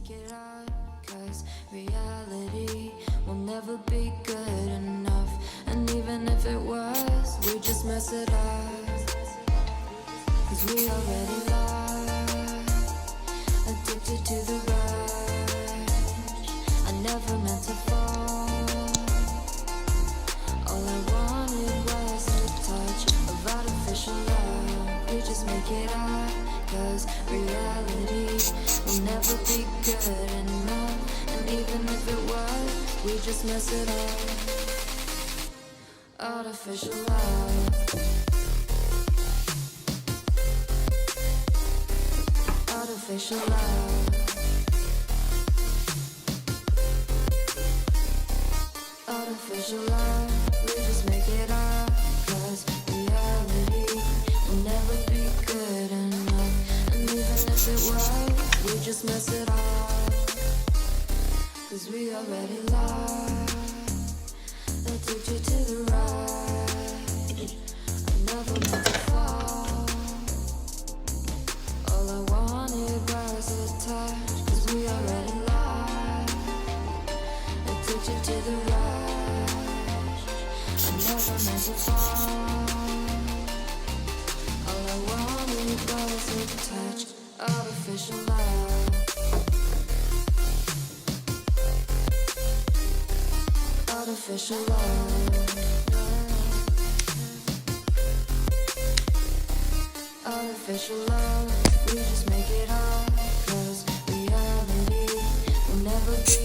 make it up, 'cause reality will never be good enough. And even if it was, we just mess it up, 'cause we already lost, addicted to the rush. I never meant to fall. All I wanted was a touch of artificial love. We just make it up, 'cause reality will never be good enough. And even if it was, we just mess it up. Artificial love. Artificial love. Artificial love. We just make it up, 'cause reality will never be good enough. And even if it was, we just mess it up, 'cause we already lost, addicted to the ride. I never meant to fall. All I wanted was a touch, 'cause we already lost, addicted to the rush. I never meant to fall. All I wanted was a touch, artificial love. Artificial love. Artificial love. We just make it up, 'cause reality will never be